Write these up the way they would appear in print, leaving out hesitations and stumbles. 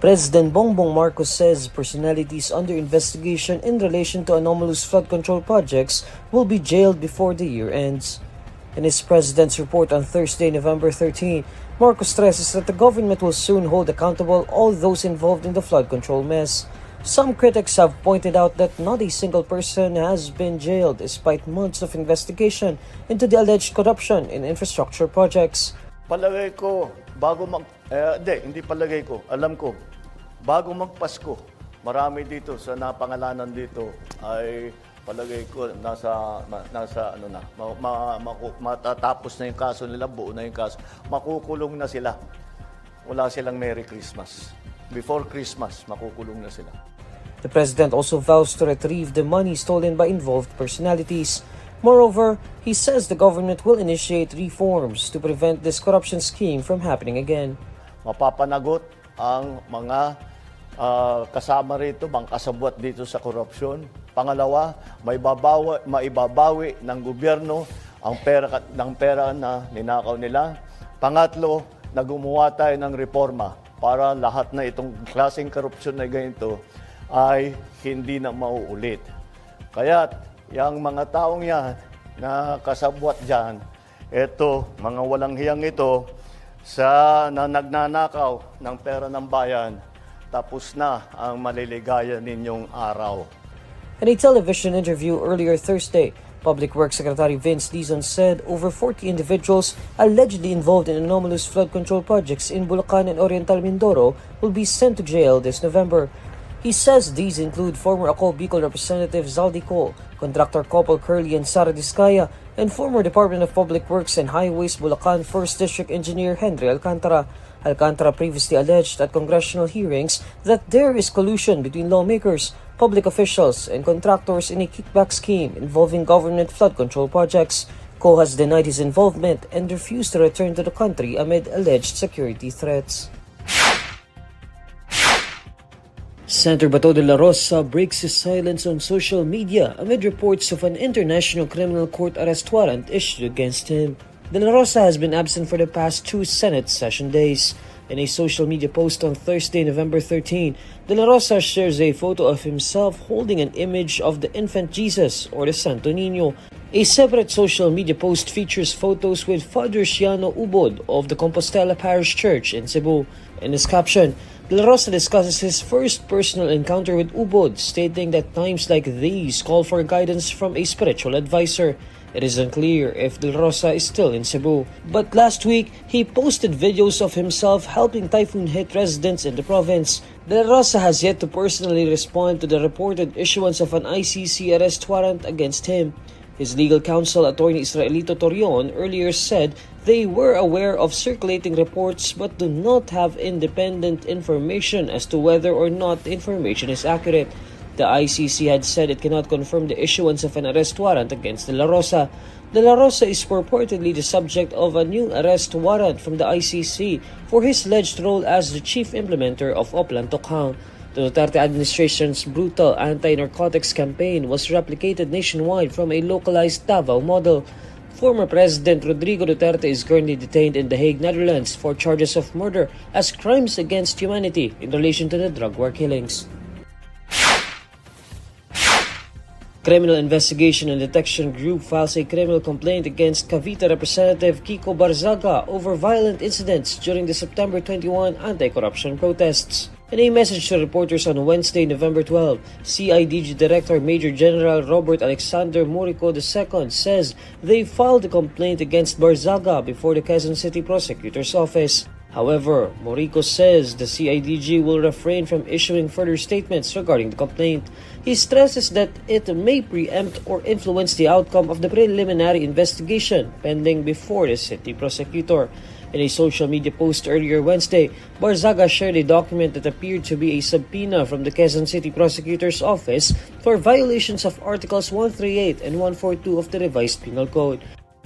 President Bongbong Marcos says personalities under investigation in relation to anomalous flood control projects will be jailed before the year ends. In his president's report on Thursday, November 13, Marcos stresses that the government will soon hold accountable all those involved in the flood control mess. Some critics have pointed out that not a single person has been jailed despite months of investigation into the alleged corruption in infrastructure projects. Palagay ko, hindi palagay ko, alam ko, bago magpasko, marami dito sa napangalanan dito ay palagay ko matatapos na yung kaso nila, buo na yung kaso, makukulong na sila. Wala silang Merry Christmas. Before Christmas, makukulong na sila. The president also vows to retrieve the money stolen by involved personalities. Moreover, he says the government will initiate reforms to prevent this corruption scheme from happening again. Mapapanagot ang mga kasama rito, mga kasabwat dito sa korupsyon. Pangalawa, maibabawi ng gobyerno ang pera na ninakaw nila. Pangatlo, gumawa tayo ng reforma para lahat na itong klaseng korupsyon na ganito ay hindi na mauulit. Kaya yung mga taong yan na kasabwat dyan, ito, mga walang hiyang ito, na nagnanakaw ng pera ng bayan, tapos na ang maliligaya ninyong araw. In a television interview earlier Thursday, Public Works Secretary Vince Dizon said over 40 individuals allegedly involved in anomalous flood control projects in Bulacan and Oriental Mindoro will be sent to jail this November. He says these include former Ako Bicol Representative Zaldi Cole, contractor Copal Curly and Sara Discaya, and former Department of Public Works and Highways Bulacan 1st District Engineer Henry Alcantara. Alcantara previously alleged at congressional hearings that there is collusion between lawmakers, public officials, and contractors in a kickback scheme involving government flood control projects. Cole has denied his involvement and refused to return to the country amid alleged security threats. Senator Dela Rosa breaks his silence on social media amid reports of an international criminal court arrest warrant issued against him. Dela Rosa has been absent for the past 2 Senate session days. In a social media post on Thursday, November 13, Dela Rosa shares a photo of himself holding an image of the infant Jesus or the Santo Niño. A separate social media post features photos with Father Ciano Ubod of the Compostela Parish Church in Cebu. In his caption, Dela Rosa discusses his first personal encounter with Ubod, stating that times like these call for guidance from a spiritual advisor. It is unclear if Dela Rosa is still in Cebu. But last week, he posted videos of himself helping typhoon-hit residents in the province. Dela Rosa has yet to personally respond to the reported issuance of an ICC arrest warrant against him. His legal counsel, Attorney Israelito Torion, earlier said they were aware of circulating reports but do not have independent information as to whether or not the information is accurate. The ICC had said it cannot confirm the issuance of an arrest warrant against Dela Rosa. Dela Rosa is purportedly the subject of a new arrest warrant from the ICC for his alleged role as the chief implementer of Oplan Tokhang. The Duterte administration's brutal anti-narcotics campaign was replicated nationwide from a localized Davao model. Former President Rodrigo Duterte is currently detained in The Hague, Netherlands for charges of murder as crimes against humanity in relation to the drug war killings. Criminal Investigation and Detection Group files a criminal complaint against Cavite Representative Kiko Barzaga over violent incidents during the September 21 anti-corruption protests. In a message to reporters on Wednesday, November 12, CIDG Director Major General Robert Alexander Murico II says they filed a complaint against Barzaga before the Quezon City Prosecutor's Office. However, Murico says the CIDG will refrain from issuing further statements regarding the complaint. He stresses that it may preempt or influence the outcome of the preliminary investigation pending before the city prosecutor. In a social media post earlier Wednesday, Barzaga shared a document that appeared to be a subpoena from the Quezon City Prosecutor's Office for violations of Articles 138 and 142 of the Revised Penal Code.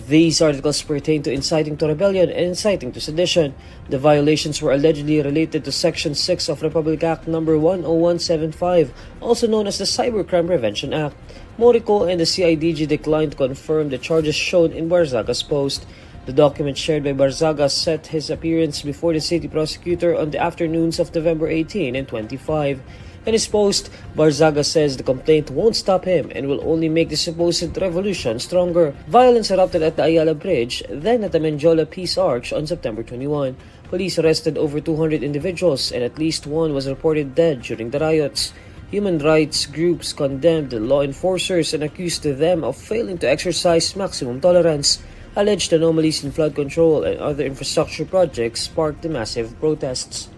These articles pertain to inciting to rebellion and inciting to sedition. The violations were allegedly related to Section 6 of Republic Act No. 10175, also known as the Cybercrime Prevention Act. Morico and the CIDG declined to confirm the charges shown in Barzaga's post. The document shared by Barzaga set his appearance before the city prosecutor on the afternoons of November 18 and 25. In his post, Barzaga says the complaint won't stop him and will only make the supposed revolution stronger. Violence erupted at the Ayala Bridge, then at the Menjola Peace Arch on September 21. Police arrested over 200 individuals and at least one was reported dead during the riots. Human rights groups condemned the law enforcers and accused them of failing to exercise maximum tolerance. Alleged anomalies in flood control and other infrastructure projects sparked the massive protests.